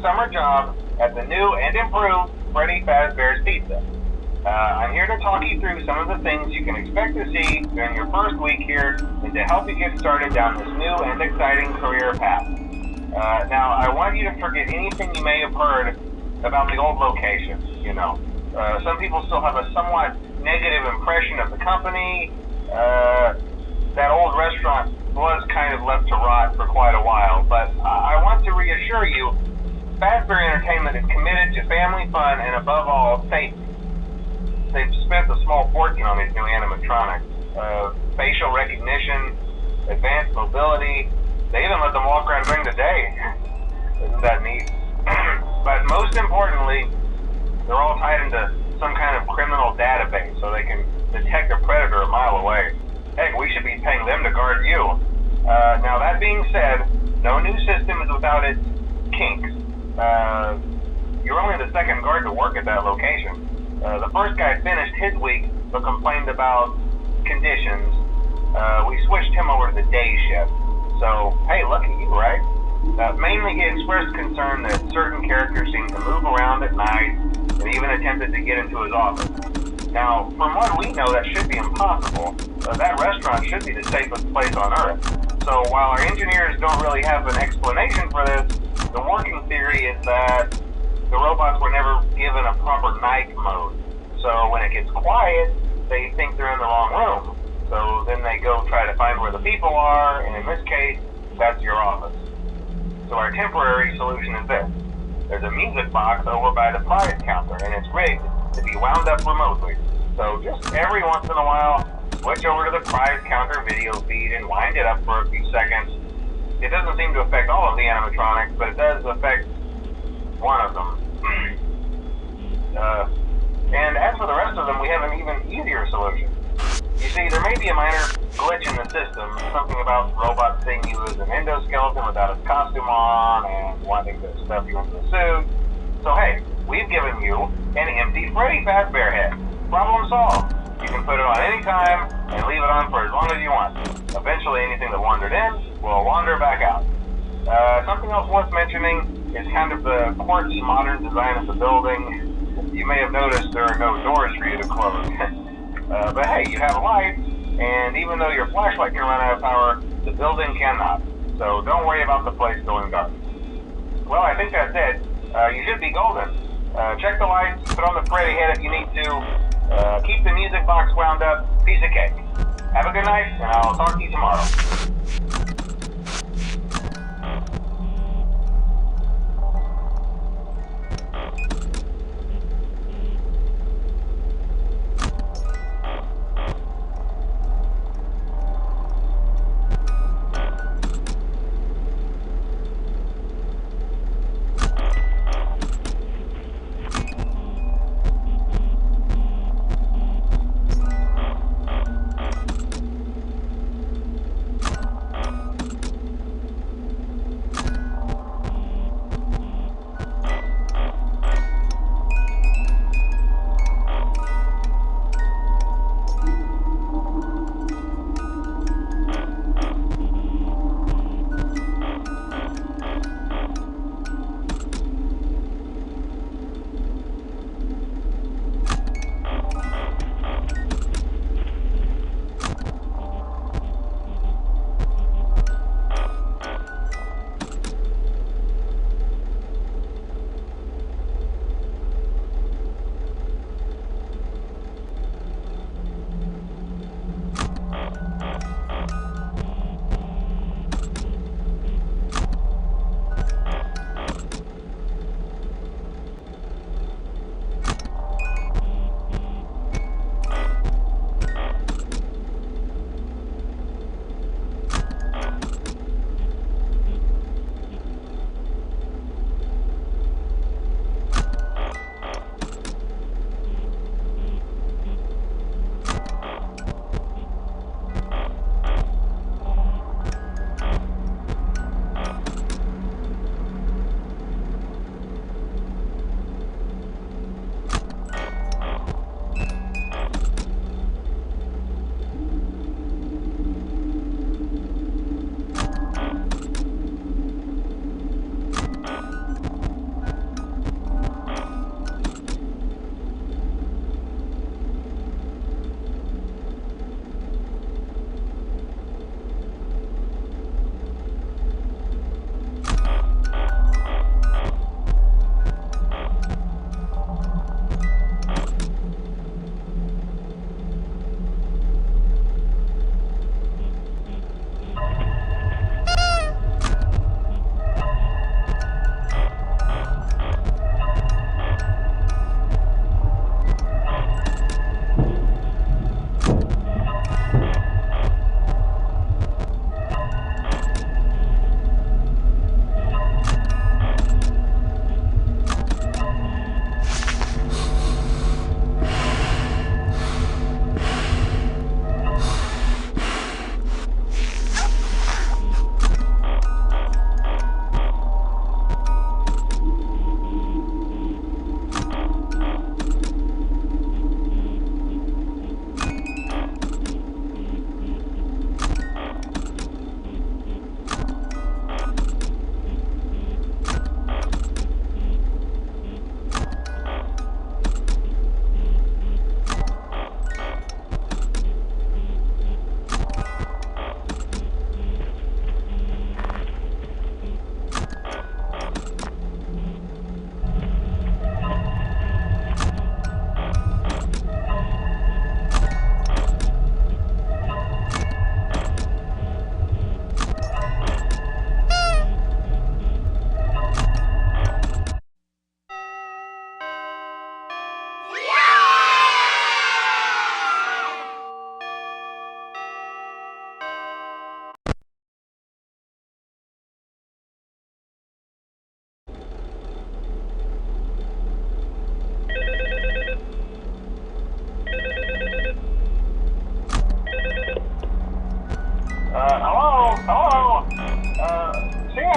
summer job at the new and improved Freddy Fazbear's Pizza. I'm here to talk you through some of the things you can expect to see during your first week here and to help you get started down this new and exciting career path. Now, I want you to forget anything you may have heard about the old location. Some people still have a somewhat negative impression of the company. That old restaurant was kind of left to rot for quite a while, but I want to reassure you, Fazbear Entertainment is committed to family fun and above all, safety. They've spent a small fortune on these new animatronics. Facial recognition, advanced mobility. They even let them walk around during the day. Isn't that neat? But most importantly, they're all tied into some kind of criminal database so they can detect a predator a mile away. Heck, we should be paying them to guard you. Now that being said, no new system is without its kinks. You're only the second guard to work at that location. The first guy finished his week but complained about conditions. We switched him over to the day shift. So, hey, lucky you, right? Mainly he expressed concern that certain characters seemed to move around at night and even attempted to get into his office. Now, from what we know, that should be impossible. That restaurant should be the safest place on Earth. So while our engineers don't really have an explanation for this, the working theory is that the robots were never given a proper night mode. So when it gets quiet, they think they're in the wrong room. So then they go try to find where the people are, and in this case, that's your office. So our temporary solution is this. There's a music box over by the prize counter, and it's rigged to be wound up remotely. So just every once in a while, switch over to the prize counter video feed and wind it up for a few seconds. It doesn't seem to affect all of the animatronics, but it does affect one of them. And as for the rest of them, we have an even easier solution. You see, there may be a minor glitch in the system, something about robots seeing you as an endoskeleton without its costume on and wanting to stuff you into a suit. So hey, we've given you an empty Freddy Fazbear head. Problem solved. You can put it on any time and leave it on for as long as you want. Eventually anything that wandered in will wander back out. Something else worth mentioning is kind of the quirky modern design of the building. You may have noticed there are no doors for you to close. But hey, you have lights, and even though your flashlight can run out of power, the building cannot. So don't worry about the place going dark. Well, I think that's it. You should be golden. Check the lights, put on the Freddy head if you need to. Keep the music box wound up. Piece of cake. Have a good night, and I'll talk to you tomorrow.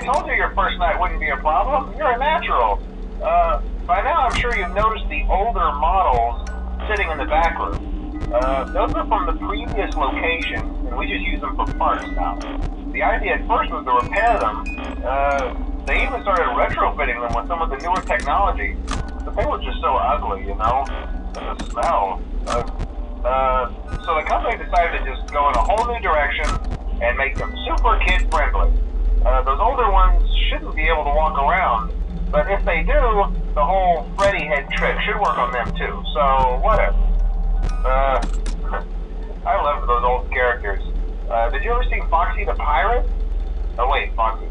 told you your first night wouldn't be a problem. You're a natural. By now I'm sure you've noticed the older models sitting in the back room. Those are from the previous location, and we just use them for parts now. The idea at first was to repair them. They even started retrofitting them with some of the newer technology, but they were just so ugly, you know? And the smell. So the company decided to just go in a whole new direction and make them super kid-friendly. Those older ones shouldn't be able to walk around, but if they do, the whole Freddy head trick should work on them too, so whatever. I love those old characters. Did you ever see Foxy the Pirate? Oh wait, Foxy.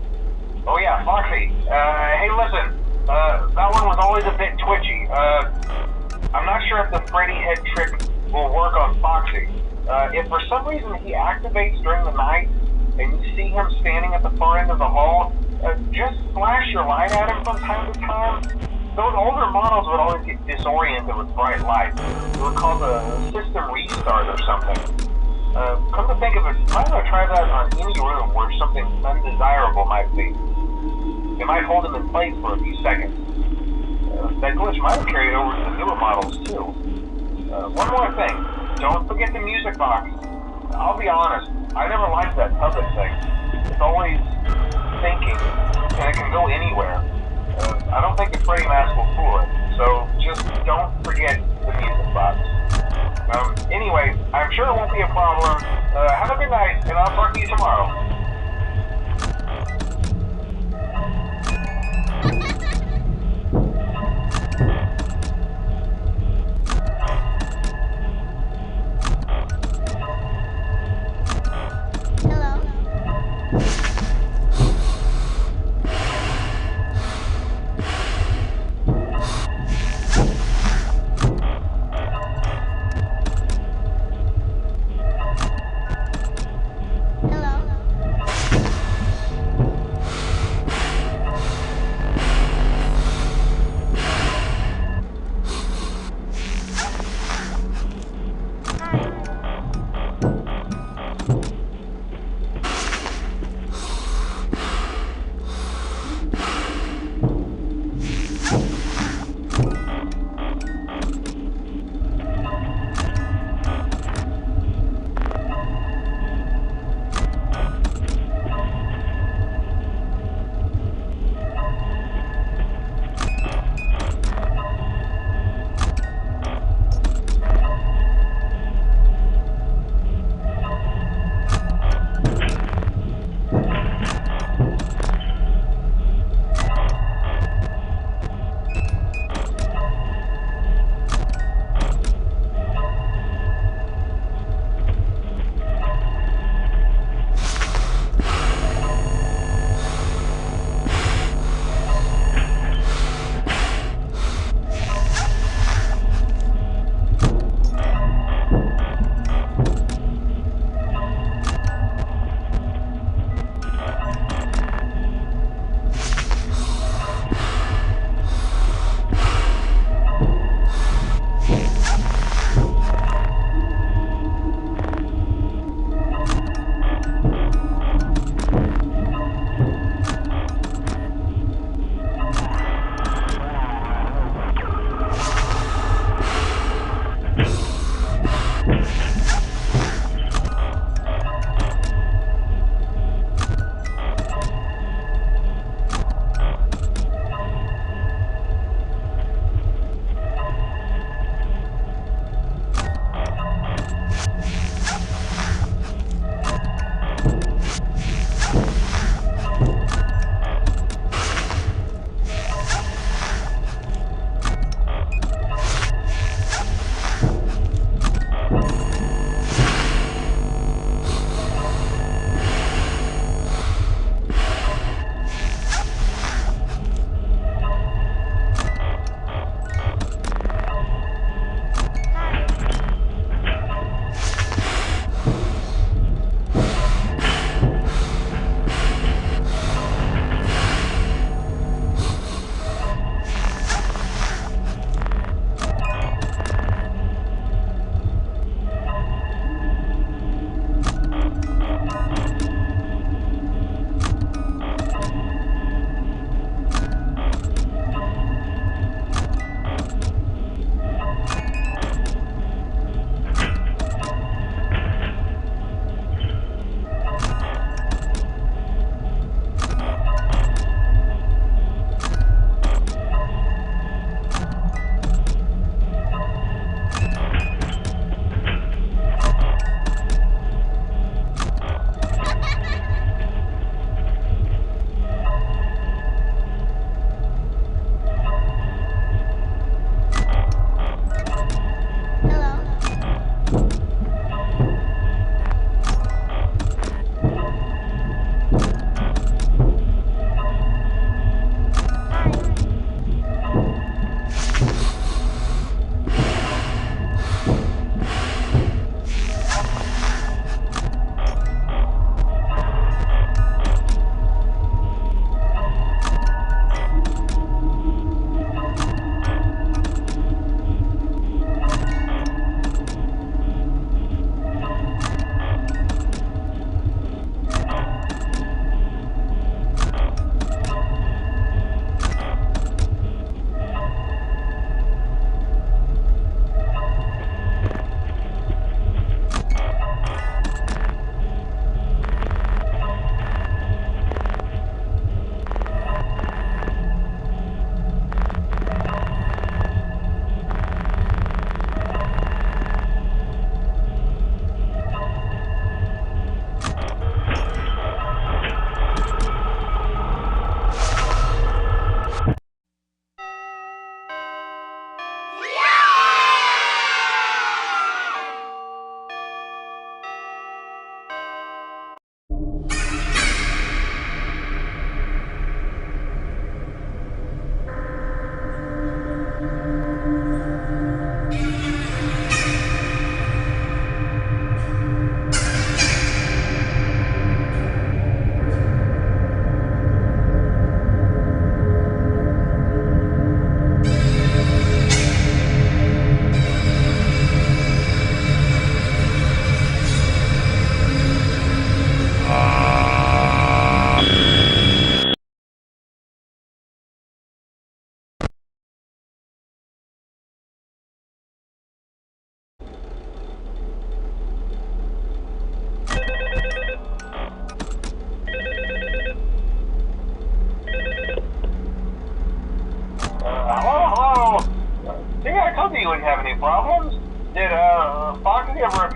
Oh yeah, Foxy. Hey listen, that one was always a bit twitchy. I'm not sure if the Freddy head trick will work on Foxy. If for some reason he activates during the night, and you see him standing at the far end of the hall, just flash your light at him from time to time. Those older models would always get disoriented with bright lights. It would cause a system restart or something. Come to think of it, why don't I try that on any room where something undesirable might be? It might hold him in place for a few seconds. That glitch might have carried over to the newer models too. One more thing, don't forget the music box. I'll be honest, I never liked that puppet thing. It's always thinking, and it can go anywhere. I don't think the Freddy mask will fool it, so just don't forget the music box. Anyway, I'm sure it won't be a problem. Have a good night, and I'll talk to you tomorrow.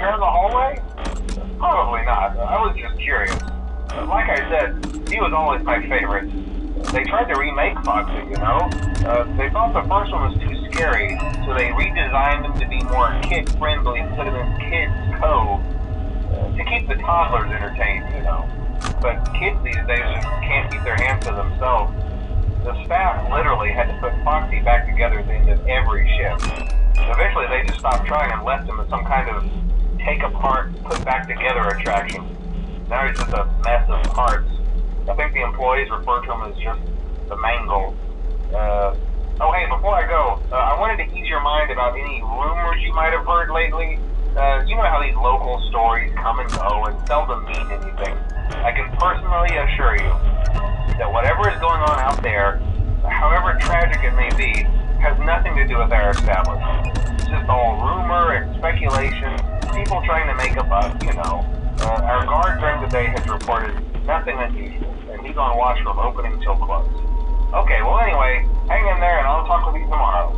here in the hallway? Probably not. I was just curious. Like I said, he was always my favorite. They tried to remake Foxy, you know? They thought the first one was too scary, so they redesigned him to be more kid-friendly and put him in Kids Cove to keep the toddlers entertained, you know. But kids these days just can't keep their hands to themselves. The staff literally had to put Foxy back together at the end of every shift. Eventually, they just stopped trying and left him as some kind of take-apart, put-back-together attraction. Now he's just a mess of parts. I think the employees refer to him as just the mangle. Oh, hey, before I go, I wanted to ease your mind about any rumors you might have heard lately. You know how these local stories come and go and seldom mean anything. I can personally assure you that whatever is going on out there, however tragic it may be, has nothing to do with our establishment. It's just all rumor and speculation, people trying to make a buck, you know. Our guard during the day has reported nothing unusual, and he's on watch from opening till close. Okay, well anyway, hang in there and I'll talk with you tomorrow.